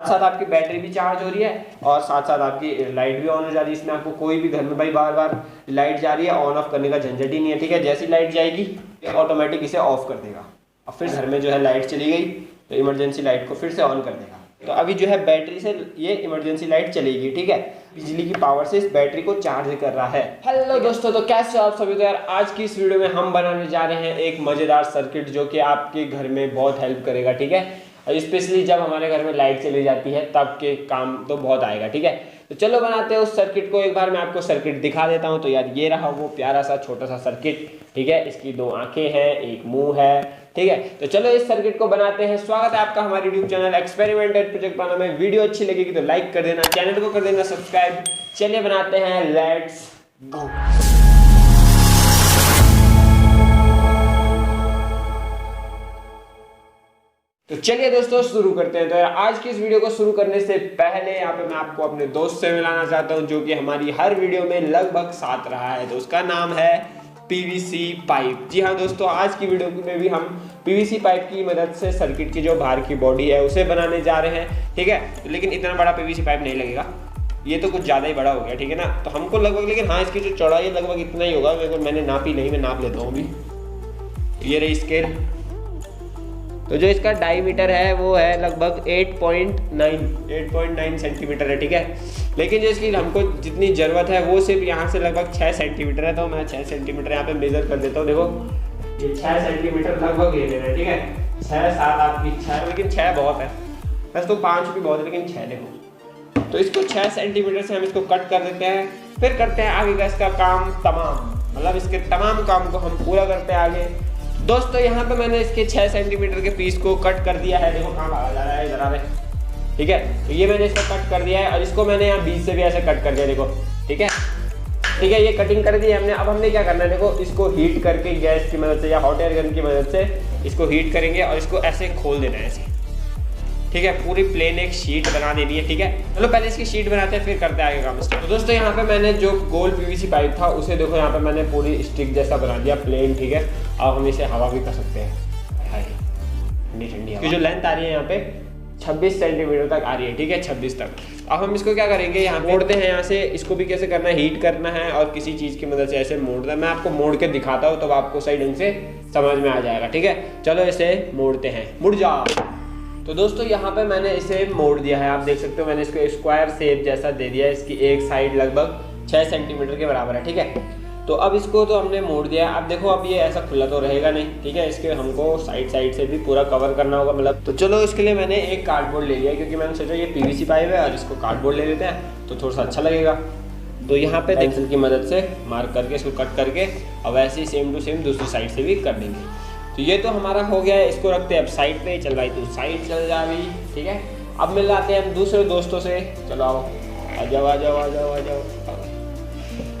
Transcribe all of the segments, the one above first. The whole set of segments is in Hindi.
साथ आपकी बैटरी भी चार्ज हो रही है और साथ साथ आपकी लाइट भी ऑन हो जा रही है। इसमें आपको कोई भी घर में भाई बार बार लाइट जा रही है ऑन ऑफ करने का झंझट ही नहीं है, ठीक है। जैसी लाइट जाएगी ऑटोमेटिक इसे ऑफ कर देगा। अब फिर घर में जो है लाइट चली गई तो इमरजेंसी लाइट को फिर से ऑन कर देगा। तो अभी जो है बैटरी से ये इमरजेंसी लाइट चलेगी, ठीक है। बिजली की पावर से इस बैटरी को चार्ज कर रहा है। हेलो दोस्तों, तो कैसे हो आप सभी। तो यार आज की इस वीडियो में हम बनाने जा रहे हैं एक मजेदार सर्किट जो कि आपके घर में बहुत हेल्प करेगा, ठीक है। और स्पेशली जब हमारे घर में लाइट चली जाती है तब के काम तो बहुत आएगा, ठीक है। तो चलो बनाते हैं उस सर्किट को। एक बार मैं आपको सर्किट दिखा देता हूँ। तो यार ये रहा वो प्यारा सा छोटा सा सर्किट, ठीक है। इसकी 2 आंखें हैं, एक मुंह है, ठीक है। तो चलो इस सर्किट को बनाते हैं। स्वागत है आपका हमारे यूट्यूब चैनल एक्सपेरिमेंटल प्रोजेक्ट पाना में। वीडियो अच्छी लगेगी तो लाइक कर देना, चैनल को कर देना सब्सक्राइब। चलिए बनाते हैं, लेट्स गो। तो चलिए दोस्तों शुरू करते हैं। तो यार आज की इस वीडियो को शुरू करने से पहले यहाँ पे मैं आपको अपने दोस्त से मिलाना चाहता हूँ जो कि हमारी हर वीडियो में लगभग साथ रहा है। तो उसका नाम है पीवीसी पाइप। जी हाँ दोस्तों, आज की वीडियो में भी हम पीवीसी पाइप की मदद से सर्किट की जो बाहर की बॉडी है उसे बनाने जा रहे हैं, ठीक है। लेकिन इतना बड़ा पीवीसी पाइप नहीं लगेगा, ये तो कुछ ज़्यादा ही बड़ा हो गया, ठीक है ना। तो हमको लगभग, लेकिन हाँ इसकी जो चौड़ाई लगभग इतना ही होगा। मैंने नापी नहीं, मैं नाप लेता हूँ अभी। ये रही स्केल। तो जो इसका डायमीटर है वो है लगभग 8.9 सेंटीमीटर है, ठीक है। लेकिन जो इसकी हमको जितनी ज़रूरत है वो सिर्फ यहाँ से लगभग 6 सेंटीमीटर है। तो मैं 6 सेंटीमीटर यहाँ पे मेजर कर देता हूँ। देखो ये 6 सेंटीमीटर लगभग ले लेना है, ठीक है। 6 7 आपकी 6, लेकिन 6 बहुत है। बस तो 5 भी बहुत है, लेकिन 6 देखो। तो इसको 6 सेंटीमीटर से हम इसको कट कर देते हैं। फिर करते हैं आगे का इसका काम तमाम, मतलब इसके तमाम काम को हम पूरा करते हैं आगे। दोस्तों यहाँ पे मैंने इसके 6 सेंटीमीटर के पीस को कट कर दिया है। देखो कहाँ भागा जा रहा है, इधर आ रहा है, ठीक है। तो ये मैंने इसको कट कर दिया है और इसको मैंने यहाँ बीच से भी ऐसे कट कर दिया, देखो, ठीक है। ठीक है, ये कटिंग कर दी है हमने। अब हमने क्या करना है, देखो इसको हीट करके गैस की मदद से या हॉट एयर गन की मदद से इसको हीट करेंगे और इसको ऐसे खोल देना है ऐसे, ठीक है। पूरी प्लेन एक शीट बना देनी है, ठीक है। चलो पहले इसकी शीट बनाते हैं, फिर करते हैं आगे काम स्टार्ट। तो दोस्तों यहाँ पे मैंने जो गोल पीवीसी पाइप था उसे देखो यहाँ पे मैंने पूरी स्टिक जैसा बना दिया, प्लेन, ठीक है। अब हम इसे हवा भी कर सकते हैं। ठंडी ठंडी हवा। जो लेंथ आ रही है यहाँ पे 26 सेंटीमीटर तक आ रही है, ठीक है, 26 तक। अब हम इसको क्या करेंगे, यहाँ मोड़ते हैं यहाँ से। इसको भी कैसे करना है, हीट करना है और किसी चीज़ की मदद से ऐसे मोड़ना है। मैं आपको मोड़ के दिखाता हूँ तब आपको सही ढंग से समझ में आ जाएगा, ठीक है। चलो इसे मोड़ते हैं, मुड़ जाओ। तो दोस्तों यहाँ पे मैंने इसे मोड़ दिया है, आप देख सकते हो। मैंने इसको स्क्वायर शेप जैसा दे दिया है। इसकी एक साइड लगभग 6 सेंटीमीटर के बराबर है, ठीक है। तो अब इसको तो हमने मोड़ दिया। अब देखो अब ये ऐसा खुला तो रहेगा नहीं, ठीक है। इसके हमको साइड से भी पूरा कवर करना होगा, मतलब। तो चलो इसके लिए मैंने एक कार्डबोर्ड ले लिया क्योंकि मैंने सोचा ये पीवीसी पाइप है और इसको कार्डबोर्ड ले लेते हैं तो थोड़ा सा अच्छा लगेगा। तो यहाँ पे पेंसिल की मदद से मार्क करके इसको कट करके और वैसे ही सेम टू सेम दूसरी साइड से भी कर देंगे। तो ये तो हमारा हो गया है। इसको रखते हैं अब साइड पे। चल भाई तू साइड चल जा अभी, ठीक है। अब मिल जाते हैं हम दूसरे दोस्तों से। चलो आओ, आ जाओ आ जाओ आ जाओ आ जाओ।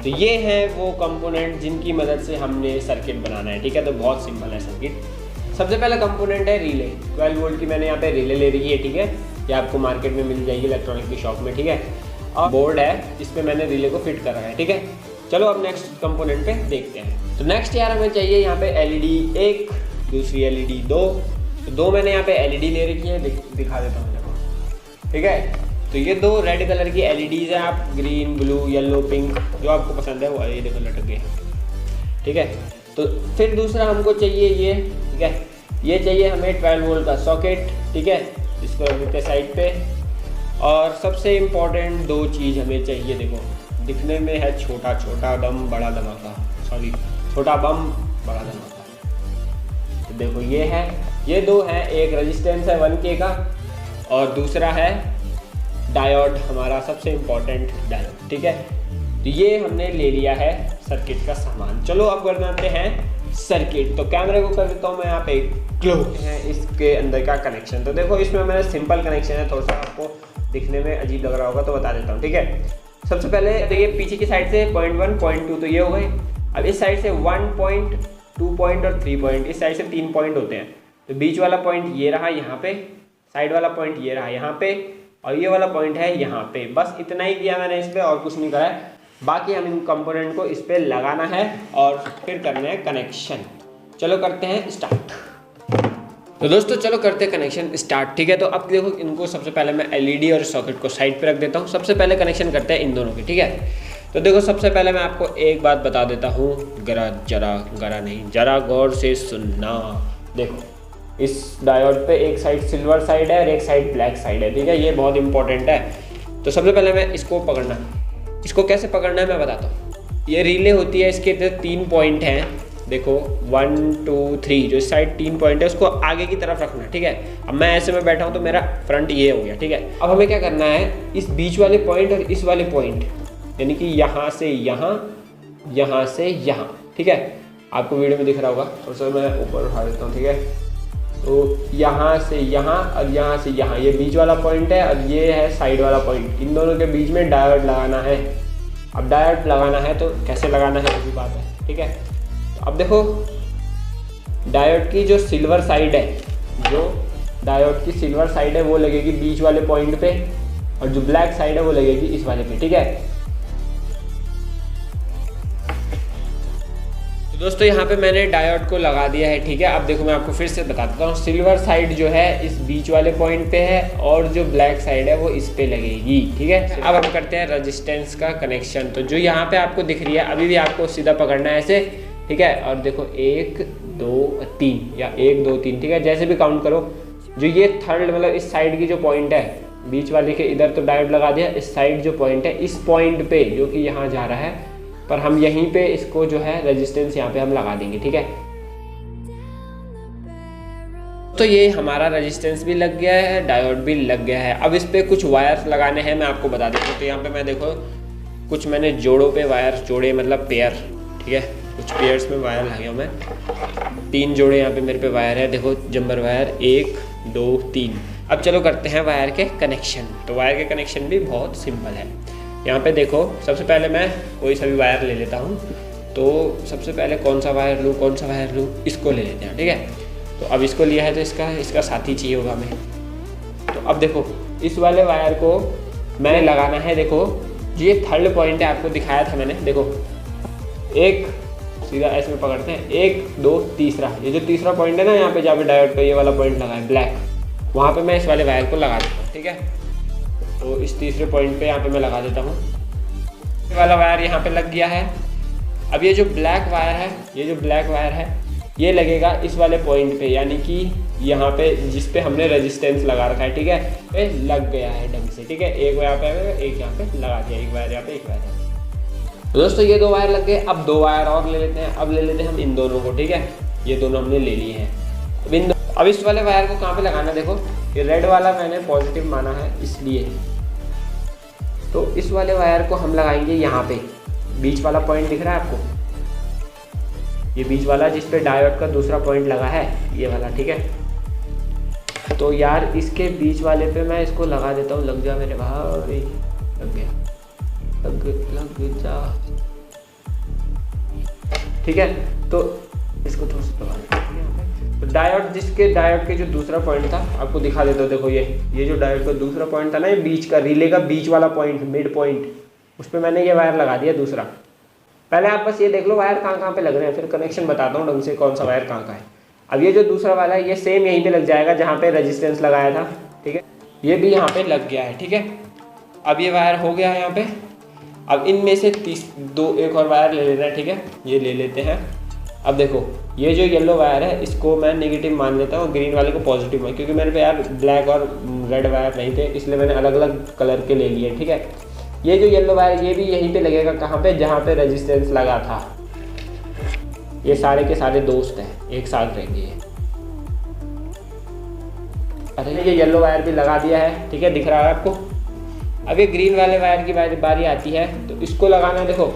तो ये है वो कंपोनेंट जिनकी मदद से हमने सर्किट बनाना है, ठीक है। तो बहुत सिंपल है सर्किट। सबसे पहला कंपोनेंट है रिले। 12 वोल्ट की मैंने यहाँ पे रिले ले रही है, ठीक है। ये आपको मार्केट में मिल जाएगी इलेक्ट्रॉनिक की शॉप में, ठीक है। और बोर्ड है, इस पर मैंने रिले को फिट कर रखा है, ठीक है। चलो अब नेक्स्ट कंपोनेंट पे देखते हैं। तो नेक्स्ट यार हमें चाहिए यहाँ पे एलईडी 1, दूसरी एलईडी 2। तो 2 मैंने यहाँ पे एलईडी ले रखी है, दिखा देता हूँ देखो, ठीक है। तो ये 2 रेड कलर की एलईडीज हैं। आप ग्रीन, ब्लू, येलो, पिंक जो आपको पसंद है वो ये देखो लटक गए, ठीक है। तो फिर दूसरा हमको चाहिए ये, ठीक है। ये चाहिए हमें 12 वोल्ट का सॉकेट, ठीक है। इसको रख देते हैं साइड पे। और सबसे इम्पोर्टेंट 2 चीज़ हमें चाहिए। देखो दिखने में है छोटा छोटा बम बड़ा धमाका, सॉरी छोटा बम बड़ा धमाका। तो देखो ये है, ये 2 हैं। एक रेजिस्टेंस है 1K का और दूसरा है डायोड, हमारा सबसे इम्पोर्टेंट डायोड, ठीक है। तो ये हमने ले लिया है सर्किट का सामान। चलो अब कर देते हैं सर्किट। तो कैमरे को कर देता हूँ मैं यहाँ पे क्लोज है इसके अंदर का कनेक्शन। तो देखो इसमें मेरा सिंपल कनेक्शन है, थोड़ा सा आपको दिखने में अजीब लग रहा होगा तो बता देता हूँ, ठीक है। सबसे पहले देखिए पीछे की साइड से 0.1, 0.2 तो ये हो गए। अब इस साइड से 1 पॉइंट, 2 पॉइंट और 3 पॉइंट, इस साइड से 3 पॉइंट होते हैं। तो बीच वाला पॉइंट ये रहा यहाँ पे, साइड वाला पॉइंट ये रहा यहाँ पे और ये वाला पॉइंट है यहाँ पे। बस इतना ही किया मैंने इस पर, और कुछ नहीं करा है। बाकी हम इन कंपोनेंट को इस पर लगाना है और फिर करना है कनेक्शन। चलो करते हैं स्टार्ट। तो दोस्तों चलो करते हैं कनेक्शन स्टार्ट, ठीक है। तो अब देखो इनको सबसे पहले मैं एलईडी और सॉकेट को साइड पे रख देता हूँ। सबसे पहले कनेक्शन करते हैं इन दोनों की, ठीक है। तो देखो सबसे पहले मैं आपको एक बात बता देता हूँ, जरा गौर से सुनना। देखो इस डायोड पे एक साइड सिल्वर साइड है और एक साइड ब्लैक साइड है, ठीक है। ये बहुत इंपॉर्टेंट है। तो सबसे पहले मैं इसको पकड़ना, इसको कैसे पकड़ना है मैं बताता हूँ। ये रिले होती है, इसके 3 पॉइंट हैं। देखो 1 2 3, जो इस साइड 3 पॉइंट है उसको आगे की तरफ रखना, ठीक है। अब मैं ऐसे में बैठा हूँ तो मेरा फ्रंट ये हो गया, ठीक है। अब हमें क्या करना है, इस बीच वाले पॉइंट और इस वाले पॉइंट, यानी कि यहाँ से यहाँ, यहाँ से यहाँ, ठीक है। आपको वीडियो में दिख रहा होगा, और सर मैं ऊपर उठा देता हूँ, ठीक है। तो यहाँ से यहाँ और यहाँ से यहाँ, ये बीच वाला पॉइंट है और ये है साइड वाला पॉइंट। इन दोनों के बीच में डायोड लगाना है। अब डायोड लगाना है तो कैसे लगाना है वो भी बात है, ठीक है। अब देखो डायोड की जो सिल्वर साइड है, जो डायोड की सिल्वर साइड है वो लगेगी बीच वाले पॉइंट पे, और जो ब्लैक साइड है वो लगेगी इस वाले पे, ठीक है। तो दोस्तों यहाँ पे मैंने डायोड को लगा दिया है, ठीक है। अब देखो मैं आपको फिर से बता देता हूँ, सिल्वर साइड जो है इस बीच वाले पॉइंट पे है और जो ब्लैक साइड है वो इस पे लगेगी, ठीक है। अब हम करते हैं रेजिस्टेंस का कनेक्शन। तो जो यहाँ पे आपको दिख रही है, अभी भी आपको सीधा पकड़ना है ऐसे, ठीक है। और देखो 1 2 3 या 1 2 3, ठीक है, जैसे भी काउंट करो। जो ये थर्ड मतलब इस साइड की जो पॉइंट है, बीच वाले के इधर तो डायोड लगा दिया, इस साइड जो पॉइंट है, इस पॉइंट पे जो कि यहाँ जा रहा है, पर हम यहीं पे इसको जो है रेजिस्टेंस यहाँ पे हम लगा देंगे, ठीक है। तो ये हमारा रेजिस्टेंस भी लग गया है, डायोड भी लग गया है। अब इस पे कुछ वायर्स लगाने हैं, मैं आपको बता देता हूँ। तो यहाँ पे मैं देखो कुछ मैंने जोड़ों पे वायर जोड़े, मतलब पेयर, ठीक है। कुछ पेयर्स में वायर लगे हुए मैं 3 जोड़े यहाँ पे मेरे पे वायर है। देखो जम्पर वायर 1 2 3। अब चलो करते हैं वायर के कनेक्शन। तो वायर के कनेक्शन भी बहुत सिंपल है। यहाँ पे देखो सबसे पहले मैं कोई सा भी वायर ले लेता हूँ। तो सबसे पहले कौन सा वायर लूँ, इसको ले लेते हैं, ठीक है। तो अब इसको लिया है तो इसका साथी चाहिए होगा हमें। तो अब देखो इस वाले वायर को मैंने लगाना है। देखो ये थर्ड पॉइंट है, आपको दिखाया था मैंने। देखो एक सीधा ऐसे में पकड़ते हैं, 1 2 तीसरा, ये जो तीसरा पॉइंट है ना, यहाँ पे जहाँ पे डायोड पे ये वाला पॉइंट लगा है ब्लैक, वहाँ पे मैं इस वाले वायर को लगा देता हूँ, ठीक है। तो इस तीसरे पॉइंट पे यहाँ पे मैं लगा देता हूँ। ये वाला वायर यहाँ पे लग गया है। अब ये जो ब्लैक वायर है, ये लगेगा इस वाले पॉइंट पे, यानी कि यहाँ पे जिस पे हमने रेजिस्टेंस लगा रखा है, ठीक है। ये लग गया है ढंग से, ठीक है। एक यहाँ पे एक यहाँ पे लगा दिया, एक वायर यहाँ पे, एक वायर यहाँ पे। तो दोस्तों ये 2 वायर लग गए। अब 2 वायर और ले लेते हैं। अब ले लेते हैं हम इन दोनों को, ठीक है। ये दोनों हमने ले लिए हैं। अब इस वाले वायर को कहाँ पे लगाना, देखो ये रेड वाला मैंने पॉजिटिव माना है इसलिए। तो इस वाले वायर को हम लगाएंगे यहाँ पे, बीच वाला पॉइंट दिख रहा है आपको, ये बीच वाला जिस पे डायोड का दूसरा पॉइंट लगा है, ये वाला, ठीक है। तो यार इसके बीच वाले पे मैं इसको लगा देता हूँ। लग जा मेरे भाई, लग गया, लग जा, ठीक है। तो इसको थोड़ा सा दबा देते हैं। तो डायोड के जो दूसरा पॉइंट था आपको दिखा देता हूँ। देखो ये जो डायोड का दूसरा पॉइंट था ना, ये बीच का रिले का बीच वाला पॉइंट, मिड पॉइंट, उस पर मैंने ये वायर लगा दिया दूसरा। पहले आप बस ये देख लो वायर कहाँ पे लग रहे हैं, फिर कनेक्शन बताता हूँ ढंग से कौन सा वायर कहाँ है। अब ये जो दूसरा वाला है, ये सेम यहीं पे लग जाएगा जहाँ पे रेजिस्टेंस लगाया था, ठीक है। ये भी यहाँ पे लग गया है, ठीक है। अब ये वायर हो गया है यहाँ पे। अब इनमें से 2 एक और वायर ले लेना है, ठीक है। ये ले लेते हैं। अब देखो ये जो येलो वायर है, इसको मैं नेगेटिव मान लेता हूँ, ग्रीन वाले को पॉजिटिव मान, क्योंकि मेरे पे यार ब्लैक और रेड वायर नहीं थे, इसलिए मैंने अलग अलग कलर के ले लिए, ठीक है। ये जो येलो वायर, ये भी यहीं पे लगेगा, कहाँ पे, जहाँ पे रेजिस्टेंस लगा था। ये सारे के सारे दोस्त हैं, एक साथ रहेंगे ये। अरे ये येलो वायर भी लगा दिया है, ठीक है, दिख रहा है आपको। अब ये ग्रीन वाले वायर की बारी आती है, तो इसको लगाना है। देखो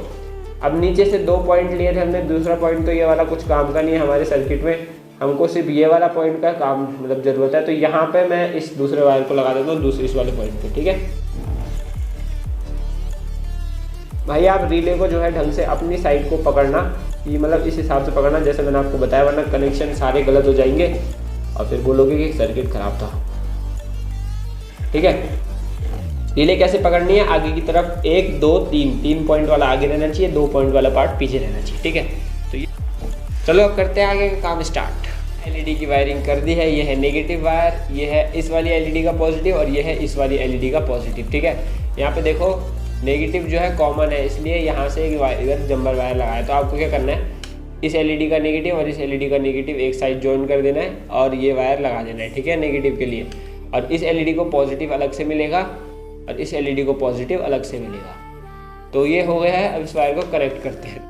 अब नीचे से 2 पॉइंट लिए थे हमने, दूसरा पॉइंट तो ये वाला कुछ काम का नहीं है हमारे सर्किट में, हमको सिर्फ ये वाला पॉइंट का काम मतलब ज़रूरत है। तो यहाँ पे मैं इस दूसरे वायर को लगा देता हूँ दूसरे इस वाले पॉइंट पे, ठीक है। भाई आप रिले को जो है ढंग से अपनी साइड को पकड़ना, कि मतलब इस हिसाब से पकड़ना जैसे मैंने आपको बताया, वरना कनेक्शन सारे गलत हो जाएंगे और फिर बोलोगे कि सर्किट खराब था, ठीक है। रिले कैसे पकड़नी है, आगे की तरफ 1 2 3 पॉइंट वाला आगे रहना चाहिए, 2 पॉइंट वाला पार्ट पीछे रहना चाहिए, ठीक है। तो ये चलो अब करते हैं आगे का काम स्टार्ट। एलईडी की वायरिंग कर दी है। ये है नेगेटिव वायर, ये है इस वाली एलईडी का पॉजिटिव और ये है इस वाली एलईडी का पॉजिटिव। ठीक है, यहाँ पे देखो नेगेटिव जो है कॉमन है, इसलिए यहाँ से इधर जम्पर वायर लगाया। तो आपको क्या करना है, इस एलईडी का नेगेटिव और इस एलईडी का नेगेटिव एक साइड ज्वाइन कर देना है और ये वायर लगा देना है। ठीक है, नेगेटिव के लिए, और इस एलईडी को पॉजिटिव अलग से मिलेगा और इस एलईडी को पॉजिटिव अलग से मिलेगा। तो ये हो गया है। अब इस वायर को कनेक्ट करते हैं।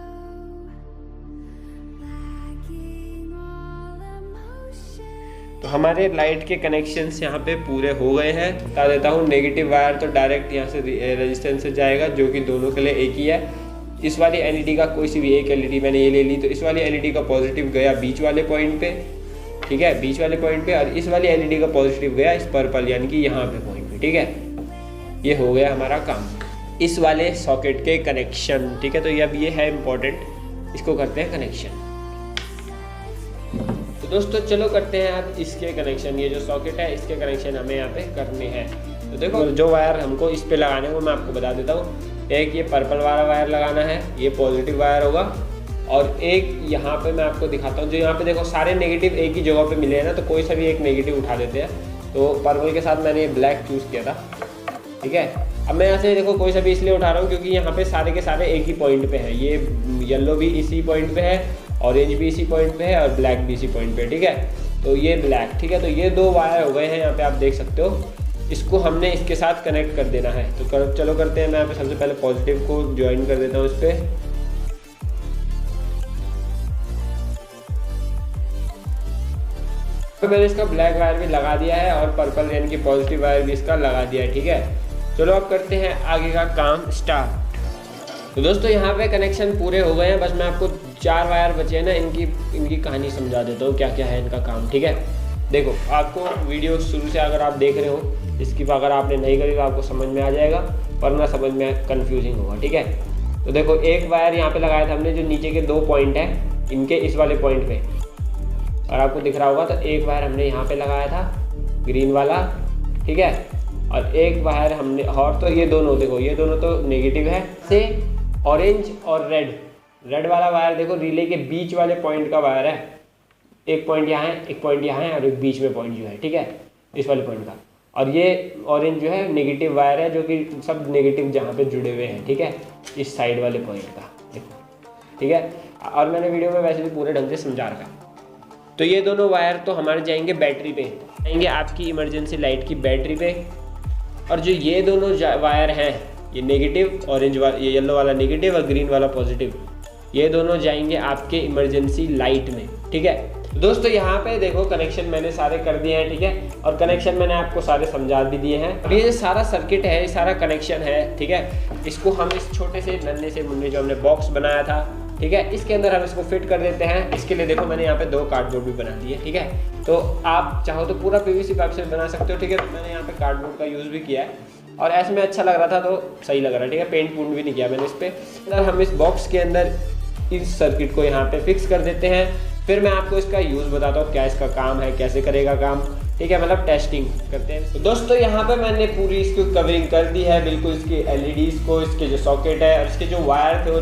तो हमारे लाइट के कनेक्शंस यहाँ पे पूरे हो गए हैं। बता देता हूँ, नेगेटिव वायर तो डायरेक्ट यहाँ से रेजिस्टेंस से जाएगा, जो कि दोनों के लिए एक ही है। इस वाली एलईडी का कोई सी भी एक एलईडी मैंने ये ले ली, तो इस वाली एलईडी का पॉजिटिव गया बीच वाले पॉइंट पे। ठीक है, बीच वाले पॉइंट पे, और इस वाली एलईडी का पॉजिटिव गया इस पर्पल यानी कि यहाँ पे पॉइंट पे। ठीक है, ये हो गया हमारा काम, इस वाले सॉकेट के कनेक्शन। ठीक है, तो ये अब ये है इम्पोर्टेंट, इसको करते हैं कनेक्शन। तो दोस्तों चलो करते हैं अब इसके कनेक्शन। ये जो सॉकेट है इसके कनेक्शन हमें यहाँ पे करने हैं। तो देखो जो वायर हमको इस पे लगाने हैं वो मैं आपको बता देता हूँ। एक ये पर्पल वाला वायर लगाना है, ये पॉजिटिव वायर होगा, और एक यहाँ पे मैं आपको दिखाता हूँ। जो यहाँ पे देखो सारे नेगेटिव एक ही जगह पे मिले हैं ना, तो कोई सा भी एक नेगेटिव उठा देते हैं। तो पर्पल के साथ मैंने ये ब्लैक चूज़ किया था। ठीक है, अब मैं यहाँ से देखो कोई सा भी इसलिए उठा रहा हूँ क्योंकि यहाँ पे सारे के सारे एक ही पॉइंट पे है। ये येलो भी इसी पॉइंट पे है, ऑरेंज भी इसी पॉइंट पे है और ब्लैक भी इसी पॉइंट पे है। ठीक है, तो ये ब्लैक। ठीक है, तो ये दो वायर हो गए हैं यहाँ पे, आप देख सकते हो। इसको हमने इसके साथ कनेक्ट कर देना है। तो चलो करते हैं। मैं यहाँ पे सबसे पहले पॉजिटिव को ज्वाइन कर देता हूँ इस पर। तो मैंने इसका ब्लैक वायर भी लगा दिया है और पर्पल यानी कि पॉजिटिव वायर भी इसका लगा दिया है। ठीक है, चलो अब करते हैं आगे का काम स्टार्ट। तो दोस्तों यहाँ पे कनेक्शन पूरे हो गए हैं, बस मैं आपको 4 वायर बचे हैं ना, इनकी कहानी समझा देता हूँ क्या क्या है इनका काम। ठीक है, देखो आपको वीडियो शुरू से अगर आप देख रहे हो, इसकी अगर आपने नहीं करी तो आपको समझ में आ जाएगा, वरना समझ में कंफ्यूजिंग होगा। ठीक है, तो देखो एक वायर यहाँ पे लगाया था हमने, जो नीचे के 2 पॉइंट है इनके इस वाले पॉइंट पे, और आपको दिख रहा होगा। तो एक वायर हमने यहाँ पे लगाया था ग्रीन वाला। ठीक है, और एक वायर हमने, और तो ये दोनों देखो, ये दोनों तो नेगेटिव है से ऑरेंज और रेड वाला वायर देखो रिले के बीच वाले पॉइंट का वायर है। एक पॉइंट यहाँ है, एक पॉइंट यहाँ है और एक बीच में पॉइंट जो है। ठीक है, इस वाले पॉइंट का, और ये ऑरेंज जो है नेगेटिव वायर है, जो कि सब नेगेटिव जहाँ पे जुड़े हुए हैं। ठीक है, इस साइड वाले पॉइंट का देखो। ठीक है, और मैंने वीडियो में वैसे भी पूरे ढंग से समझा रखा। तो ये दोनों वायर तो हमारे जाएंगे बैटरी पे, जाएंगे आपकी इमरजेंसी लाइट की बैटरी पे। और जो ये दोनों वायर हैं, ये नेगेटिव ऑरेंज वाला, ये येलो वाला नेगेटिव और ग्रीन वाला पॉजिटिव, ये दोनों जाएंगे आपके इमरजेंसी लाइट में। ठीक है, दोस्तों यहाँ पे देखो कनेक्शन मैंने सारे कर दिए हैं। ठीक है, और कनेक्शन मैंने आपको सारे समझा भी दिए हैं। अब ये जो सारा सर्किट है, ये सारा कनेक्शन है। ठीक है, इसको हम इस छोटे से नन्हे से मुन्ने जो हमने बॉक्स बनाया था, ठीक है, इसके अंदर हम इसको फिट कर देते हैं। इसके लिए देखो मैंने यहाँ पे 2 कार्डबोर्ड भी बना दिए। ठीक है, तो आप चाहो तो पूरा पीवीसी पाइप से बना सकते हो। ठीक है, तो मैंने यहाँ पे कार्डबोर्ड का यूज़ भी किया है, और ऐसे में अच्छा लग रहा था तो सही लग रहा है। ठीक है, पेंट पूंट भी नहीं किया मैंने इस पर। हम इस बॉक्स के अंदर इस सर्किट को यहाँ पे फिक्स कर देते हैं। फिर मैं आपको इसका यूज़ बताता हूँ, क्या इसका काम है, कैसे करेगा काम। ठीक है, मतलब टेस्टिंग करते हैं। तो दोस्तों यहाँ पे मैंने पूरी इसकी कवरिंग कर दी है, बिल्कुल इसकी एलईडीज़ को, इसके जो सॉकेट है और इसके जो वायर थे वो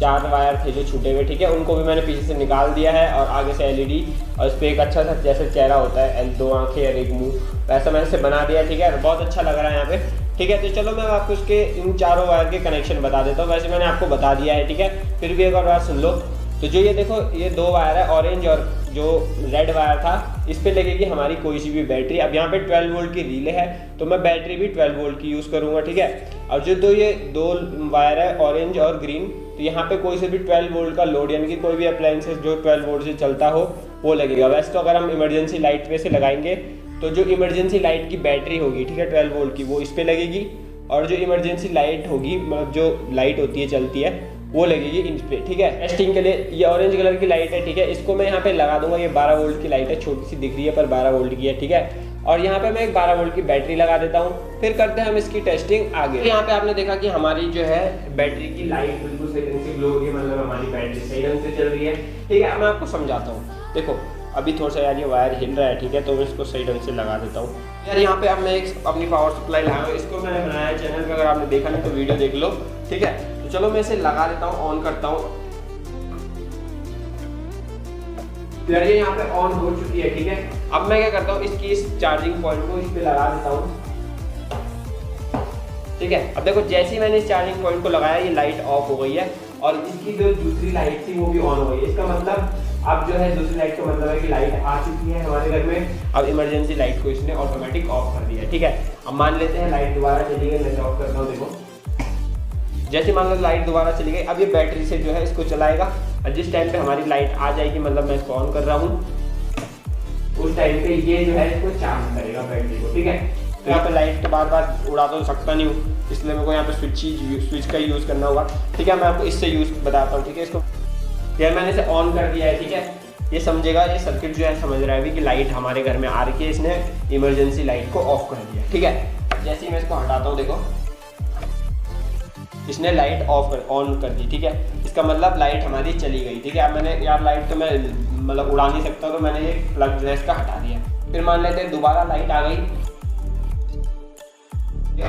4 वायर थे जो छूटे हुए। ठीक है, उनको भी मैंने पीछे से निकाल दिया है, और आगे से एलईडी, और इस पर एक अच्छा सा जैसे चेहरा होता है, 2 आँखें और 1 मुँह, वैसा मैंने इसे बना दिया। ठीक है, बहुत अच्छा लग रहा है यहाँ पे। ठीक है, तो चलो मैं आपको इसके इन 4 वायर के कनेक्शन बता देता हूँ। वैसे मैंने आपको बता दिया है। ठीक है, फिर भी एक और बार सुन लो। तो जो ये देखो, ये 2 वायर है, ऑरेंज और जो रेड वायर था, इस पे लगेगी हमारी कोई सी भी बैटरी। अब यहाँ पे 12 वोल्ट की रिले है, तो मैं बैटरी भी 12 वोल्ट की यूज़ करूँगा। ठीक है, और जो ये 2 वायर है ऑरेंज और ग्रीन, तो यहाँ पे कोई से भी 12 वोल्ट का लोड, यानी कि कोई भी अप्लायंसेस जो 12 वोल्ट से चलता हो वो लगेगा। वैसे तो अगर हम इमरजेंसी लाइट पे से लगाएंगे तो जो इमरजेंसी लाइट की बैटरी होगी, ठीक है, 12 वोल्ट की, वो इस पर लगेगी, और जो इमरजेंसी लाइट होगी, मतलब जो लाइट होती है चलती है, वो लगेगी इन पे। ठीक है, टेस्टिंग के लिए ये ऑरेंज कलर की लाइट है। ठीक है, इसको मैं यहाँ पे लगा दूंगा। ये 12 वोल्ट की लाइट है, छोटी सी दिख रही है पर 12 वोल्ट की है। ठीक है, और यहाँ पे मैं एक 12 वोल्ट की बैटरी लगा देता हूँ। फिर करते हैं हम इसकी टेस्टिंग आगे। यहाँ पे आपने देखा कि हमारी जो है बैटरी की लाइट बिल्कुल सही ढंग से ग्लो हो रही है, मतलब हमारी बैटरी सही ढंग से चल रही है। ठीक है, मैं आपको समझाता हूँ। देखो अभी थोड़ा सा यार ये वायर हिल रहा है। ठीक है, तो मैं इसको सही ढंग से लगा देता हूँ। यार यहाँ पे अब मैं एक अपनी पावर सप्लाई लगाया हूँ, इसको मैंने बनाया चैनल पे, अगर आपने देखा नहीं तो वीडियो देख लो। ठीक है, तो चलो मैं इसे लगा देता हूँ, ऑन करता हूँ। तो यार ये यहाँ पे ऑन हो चुकी है, ठीक है। अब मैं क्या करता हूँ, इसकी इस चार्जिंग पॉइंट को इस पे लगा देता हूँ, ठीक है। अब देखो जैसे ही मैंने इस चार्जिंग पॉइंट को लगाया ये लाइट ऑफ हो गई है और इसकी जो दूसरी लाइट थी वो भी ऑन हो गई है। इसका मतलब अब जो है दूसरी लाइट का मतलब है कि लाइट आ चुकी है हमारे घर में। अब इमरजेंसी लाइट को इसने ऑटोमेटिक ऑफ कर दिया है, ठीक है। अब मान लेते हैं लाइट दोबारा चली गई, मैं ऑफ करता हूँ, देखो जैसे मान लो लाइट दोबारा चली गई। अब ये बैटरी से जो है इसको चलाएगा और जिस टाइम पे हमारी लाइट आ जाएगी, मतलब मैं इसको ऑन कर रहा हूँ, उस टाइम पे ये जो है इसको चार्ज करेगा बैटरी को, ठीक है। तो यहाँ पे लाइट तो बार बार उड़ा तो सकता नहीं हूँ, इसलिए मेरे को यहाँ पे स्विच का यूज़ करना होगा, ठीक है। मैं आपको इससे यूज़ बताता हूँ, ठीक है। इसको यार मैंने इसे ऑन कर दिया है, ठीक है। ये समझेगा, ये सर्किट जो है समझ रहा है अभी कि लाइट हमारे घर में आ रही है, इसने इमरजेंसी लाइट को ऑफ कर दिया, ठीक है। जैसे ही मैं इसको हटाता हूँ, देखो इसने लाइट ऑन कर दी, ठीक है। इसका मतलब लाइट हमारी चली गई, ठीक है। अब मैंने यार लाइट तो मैं मतलब उड़ा नहीं सकता, तो मैंने ये प्लग जो है इसका हटा दिया। फिर मान लेते हैं दोबारा लाइट आ गई,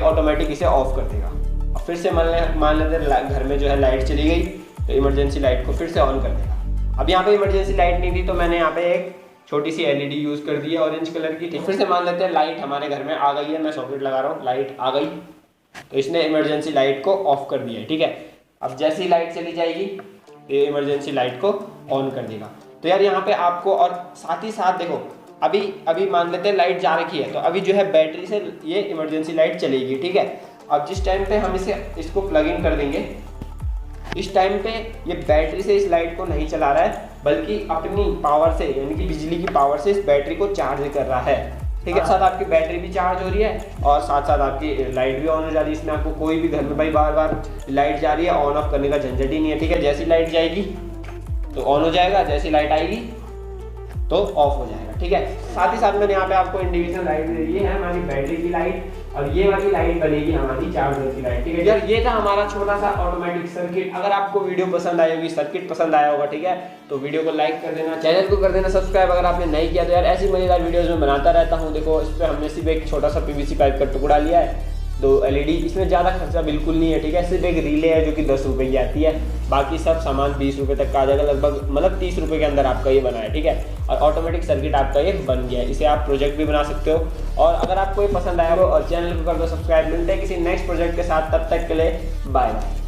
ऑटोमेटिक इसे ऑफ कर देगा। अब फिर से मान लेते हैं घर में जो है लाइट चली गई, तो इमरजेंसी लाइट को फिर से ऑन कर देगा। अब यहाँ पे इमरजेंसी लाइट नहीं थी, तो मैंने यहाँ पे एक छोटी सी एलईडी यूज़ कर दी है ऑरेंज कलर की, ठीक। फिर से मान लेते हैं लाइट हमारे घर में आ गई है, मैं सॉकेट लगा रहा हूँ, लाइट आ गई, तो इसने इमरजेंसी लाइट को ऑफ कर दिया है, ठीक है। अब जैसे ही लाइट चली जाएगी ये इमरजेंसी लाइट को ऑन कर देगा। तो यार यहाँ पे आपको, और साथ ही साथ देखो अभी मान लेते हैं लाइट जा रखी है, तो अभी जो है बैटरी से ये इमरजेंसी लाइट चलेगी, ठीक है। अब जिस टाइम पे हम इसको प्लग इन कर देंगे, इस टाइम पे ये बैटरी से इस लाइट को नहीं चला रहा है, बल्कि अपनी पावर से यानी कि बिजली की पावर से इस बैटरी को चार्ज कर रहा है, ठीक है। साथ आपकी बैटरी भी चार्ज हो रही है और साथ साथ आपकी लाइट भी ऑन हो जा रही है। इसमें आपको कोई भी घर में भाई बार बार लाइट जा रही है ऑन ऑफ करने का झंझट ही नहीं है, ठीक है। जैसी लाइट जाएगी तो ऑन हो जाएगा, जैसी लाइट आएगी तो ऑफ हो जाएगा, ठीक है। साथ ही साथ मैंने यहाँ पे आपको इंडिविजुअल लाइट दे दी है, हमारी बैटरी की लाइट, और ये वाली लाइट बनेगी हमारी चार्जर की लाइट, ठीक है। यार ये था हमारा छोटा सा ऑटोमेटिक सर्किट। अगर आपको वीडियो पसंद आई होगी, सर्किट पसंद आया होगा, ठीक है, तो वीडियो को लाइक कर देना, चैनल को कर देना सब्सक्राइब अगर आपने नहीं किया। तो यार ऐसी मजेदार वीडियोस में बनाता रहता हूँ। देखो इस पर हमने सिर्फ एक छोटा सा पीवीसी पाइप का टुकड़ा लिया है, 2 एलईडी, इसमें ज़्यादा खर्चा बिल्कुल नहीं है, ठीक है। सिर्फ एक रिले है जो कि 10 रुपये की आती है, बाकी सब सामान 20 रुपये तक का आ जाएगा, लगभग मतलब 30 रुपये के अंदर आपका ये बना है, ठीक है। और ऑटोमेटिक सर्किट आपका ये बन गया है, इसे आप प्रोजेक्ट भी बना सकते हो। और अगर आपको ये पसंद आया हो और चैनल को कर दो सब्सक्राइब। मिलते हैं किसी नेक्स्ट प्रोजेक्ट के साथ, तब तक के लिए बाय बाय।